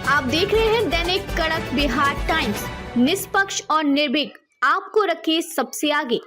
आप देख रहे हैं दैनिक कड़क बिहार टाइम्स, निष्पक्ष और निर्भीक, आपको रखे सबसे आगे।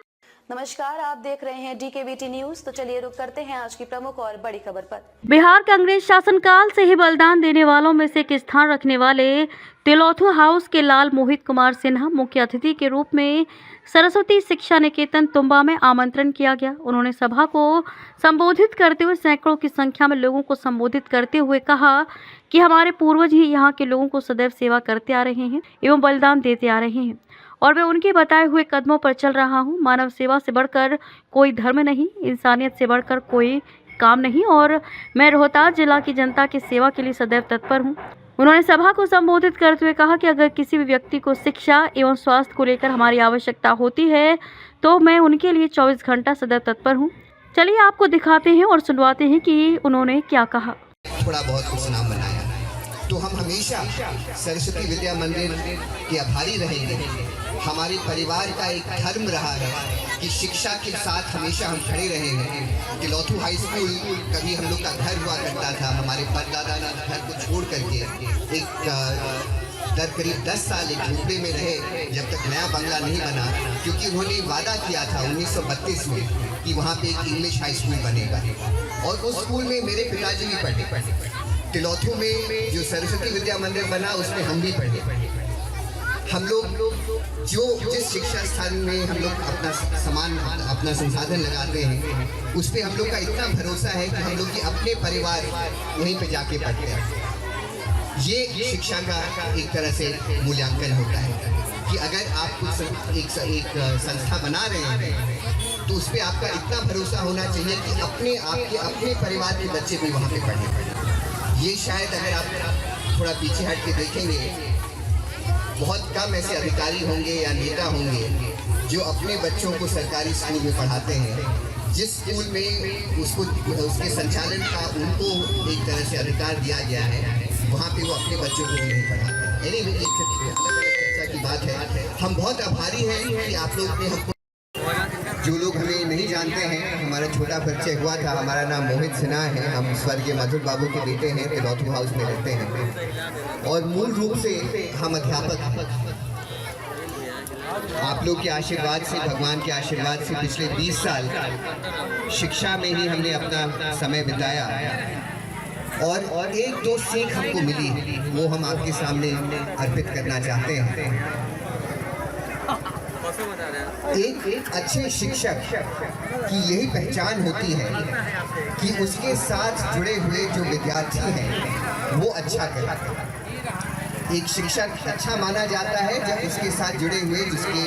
नमस्कार, आप देख रहे हैं DKBT न्यूज। तो चलिए रुक करते हैं आज की प्रमुख और बड़ी खबर पर। बिहार कांग्रेस शासनकाल से ही बलिदान देने वालों में से एक स्थान रखने वाले तिलोथू हाउस के लाल मोहित कुमार सिन्हा मुख्य अतिथि के रूप में सरस्वती शिक्षा निकेतन तुम्बा में आमंत्रण किया गया। उन्होंने सभा को संबोधित करते हुए सैकड़ों की संख्या में लोगों को संबोधित करते हुए कहा कि हमारे पूर्वज ही यहाँ के लोगों को सदैव सेवा करते आ रहे हैं एवं बलिदान देते आ रहे हैं और मैं उनके बताए हुए कदमों पर चल रहा हूँ। मानव सेवा से बढ़कर कोई धर्म नहीं, इंसानियत से बढ़कर कोई काम नहीं और मैं रोहतास जिला की जनता की सेवा के लिए सदैव तत्पर हूँ। उन्होंने सभा को संबोधित करते हुए कहा कि अगर किसी भी व्यक्ति को शिक्षा एवं स्वास्थ्य को लेकर हमारी आवश्यकता होती है तो मैं उनके लिए 24 घंटा सदैव तत्पर हूँ। चलिए आपको दिखाते हैं और सुनवाते हैं कि उन्होंने क्या कहा। थोड़ा बहुत कुछ नाम बनाया तो हम हमेशा सरस्वती विद्या मंदिर के आभारी रहेंगे। हमारे परिवार का एक धर्म रहा है कि शिक्षा के साथ हमेशा हम खड़े रहे हैं। तिलोथू हाई स्कूल कभी हम लोग का घर हुआ करता था। हमारे परदादा ने घर को छोड़ करके एक करीब 10 साल एक झोपड़े में रहे जब तक नया बंगला नहीं बना, क्योंकि उन्होंने वादा किया था 1932 में कि वहाँ पे एक इंग्लिश हाई स्कूल बनेगा और उस स्कूल में मेरे पिताजी भी पढ़े। तिलोथू में जो सरस्वती विद्या मंदिर बना उसमें हम भी पढ़े। हम लोग जिस शिक्षा स्थान में हम लोग अपना संसाधन लगाते हैं उस पर हम लोग का इतना भरोसा है कि हम लोग के अपने परिवार वहीं पे जाके पढ़ते हैं। ये शिक्षा का एक तरह से मूल्यांकन होता है कि अगर आप कुछ एक संस्था बना रहे हैं तो उस पर आपका इतना भरोसा होना चाहिए कि अपने परिवार के बच्चे भी वहाँ पे पढ़े। ये शायद अगर आप थोड़ा पीछे हट के देखेंगे बहुत कम ऐसे अधिकारी होंगे या नेता होंगे जो अपने बच्चों को सरकारी स्कूल में पढ़ाते हैं। जिस स्कूल में उसके संचालन का उनको एक तरह से अधिकार दिया गया है वहाँ पे वो अपने बच्चों को नहीं पढ़ाते। यानी एक अलग चर्चा की बात है। हम बहुत आभारी हैं कि आप लोग ने हमको, जो लोग हमें नहीं जानते हैं, हमारा छोटा परिचय हुआ था। हमारा नाम मोहित सिन्हा है। हम स्वर्गीय मधुर बाबू के बेटे हैं, तिलोथू हाउस में रहते हैं और मूल रूप से हम अध्यापक हैं। आप लोग के आशीर्वाद से, भगवान के आशीर्वाद से पिछले 20 साल शिक्षा में ही हमने अपना समय बिताया और एक दो सीख हमको मिली वो हम आपके सामने अर्पित करना चाहते हैं। एक अच्छे शिक्षक की यही पहचान होती है कि उसके साथ जुड़े हुए जो विद्यार्थी हैं वो अच्छा करें। एक शिक्षक अच्छा माना जाता है जब उसके साथ जुड़े हुए, जिसके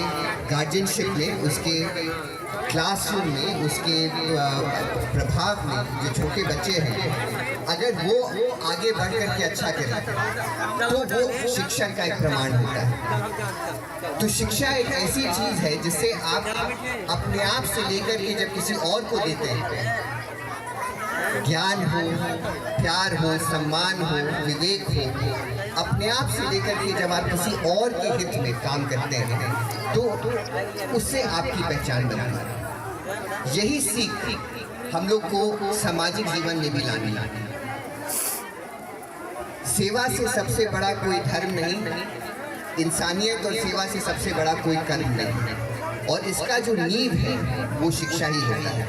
गार्जियनशिप में, उसके क्लासरूम में, उसके प्रभाव में जो छोटे बच्चे हैं, अगर वो आगे बढ़ कर के अच्छा करें तो वो शिक्षक का एक प्रमाण होता है। तो शिक्षा एक ऐसी चीज़ है जिससे आप अपने आप से लेकर के जब किसी और को देते हैं, ज्ञान हो, प्यार हो, सम्मान हो, विवेक हो, अपने आप से लेकर के जब आप किसी और के हित में काम करते हैं तो उससे आपकी पहचान बनती है। यही सीख हम लोग को सामाजिक जीवन में भी लानी है। सेवा से सबसे बड़ा कोई धर्म नहीं, इंसानियत और सेवा से सबसे बड़ा कोई कर्म नहीं, और इसका जो नींव है वो शिक्षा ही होता है।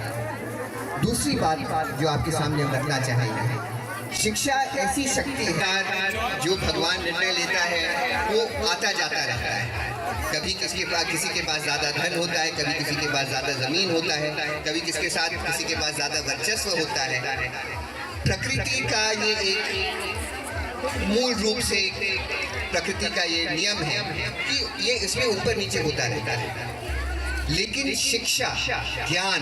दूसरी बात जो आपके सामने हम रखना चाहेंगे, शिक्षा ऐसी शक्ति है जो भगवान निर्णय लेता है वो आता जाता रहता है। कभी किसी के पास ज़्यादा धन होता है, कभी किसी के पास ज़्यादा ज़मीन होता है, कभी किसी के पास ज़्यादा वर्चस्व होता है। प्रकृति का ये एक मूल रूप से प्रकृति का ये नियम है कि ये इसमें ऊपर नीचे होता रहता है। लेकिन शिक्षा, ज्ञान,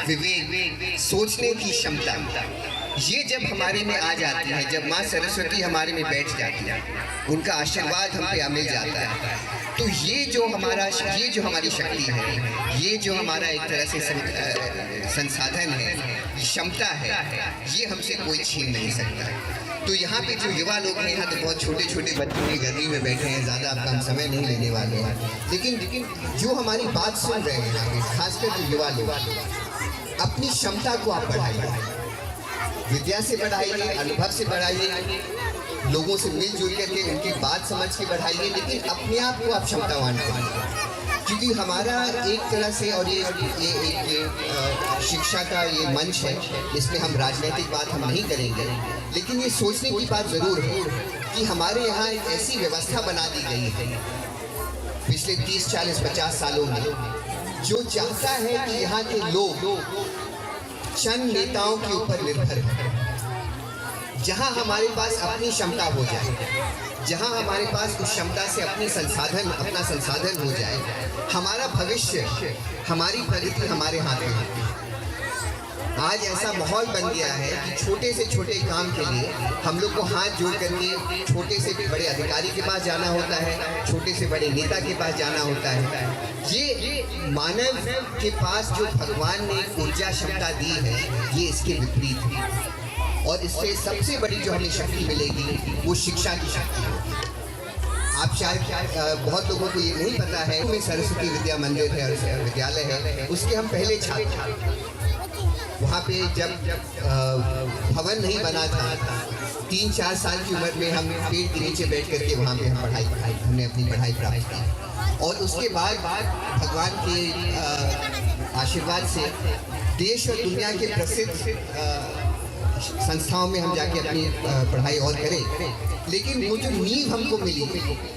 विवेक, सोचने की क्षमता, ये जब हमारे में आ जाती है, जब माँ सरस्वती हमारे में बैठ जाती है, उनका आशीर्वाद हम पे मिल जाता है, तो ये जो हमारी शक्ति है, ये जो हमारा एक तरह से संसाधन है, क्षमता है, ये हमसे कोई छीन नहीं सकता। तो यहाँ पे जो युवा लोग हैं, यहाँ तो बहुत छोटे छोटे बच्चों की गर्मी में बैठे हैं, ज़्यादा आपका हम समय नहीं लेने वाले हैं, लेकिन जो हमारी बात सुन रहे हैं यहाँ पे, खासकर जो युवा लोग, अपनी क्षमता को आप बढ़ाइए, विद्या से बढ़ाइए, अनुभव से बढ़ाइए, लोगों से मिलजुल करके उनकी बात समझ के बढ़ाइए, लेकिन अपने आप को आप क्षमतावान करिए। क्योंकि हमारा एक तरह से, और ये शिक्षा का ये मंच है, इसमें हम राजनीतिक बात हम नहीं करेंगे, लेकिन ये सोचने की बात ज़रूर है कि हमारे यहाँ एक ऐसी व्यवस्था बना दी गई है पिछले 30, 40, 50 सालों में, जो चाहता है कि यहाँ के लोग चंद नेताओं के ऊपर निर्भर हैं। जहाँ हमारे पास अपनी क्षमता हो जाए, जहाँ हमारे पास उस क्षमता से अपना संसाधन हो जाए, हमारा भविष्य, हमारी प्रगति हमारे हाथ में होती है। आज ऐसा माहौल बन गया है कि छोटे से छोटे काम के लिए हम लोग को हाथ जोड़ करके छोटे से बड़े अधिकारी के पास जाना होता है, छोटे से बड़े नेता के पास जाना होता है। ये मानव के पास जो भगवान ने ऊर्जा क्षमता दी है, ये इसके विपरीत है। और इससे सबसे बड़ी जो हमें शक्ति मिलेगी वो शिक्षा की शक्ति है। आप शायद बहुत लोगों को ये नहीं पता है कि सरस्वती विद्या मंदिर है और विद्यालय है, उसके हम पहले छात्र। वहाँ पे जब भवन नहीं बना था, 3-4 साल की उम्र में हम पेड़ के नीचे बैठ करके वहाँ पे हमने अपनी पढ़ाई प्राप्त की। और उसके बाद भगवान के आशीर्वाद से देश और दुनिया के प्रसिद्ध संस्थाओं में हम जाके अपनी पढ़ाई और करें। लेकिन वो जो नींव हमको मिली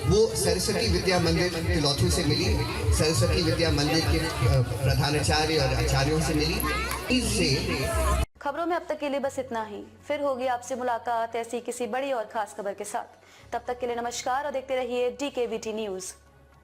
वो सरस्वती विद्या मंदिर तिलौथू से मिली, सरस्वती विद्या मंदिर के प्रधानाचार्य और आचार्यों से मिली। इससे खबरों में अब तक के लिए बस इतना ही। फिर होगी आपसे मुलाकात ऐसी किसी बड़ी और खास खबर के साथ। तब तक के लिए नमस्कार और देखते रहिए DKVT न्यूज़।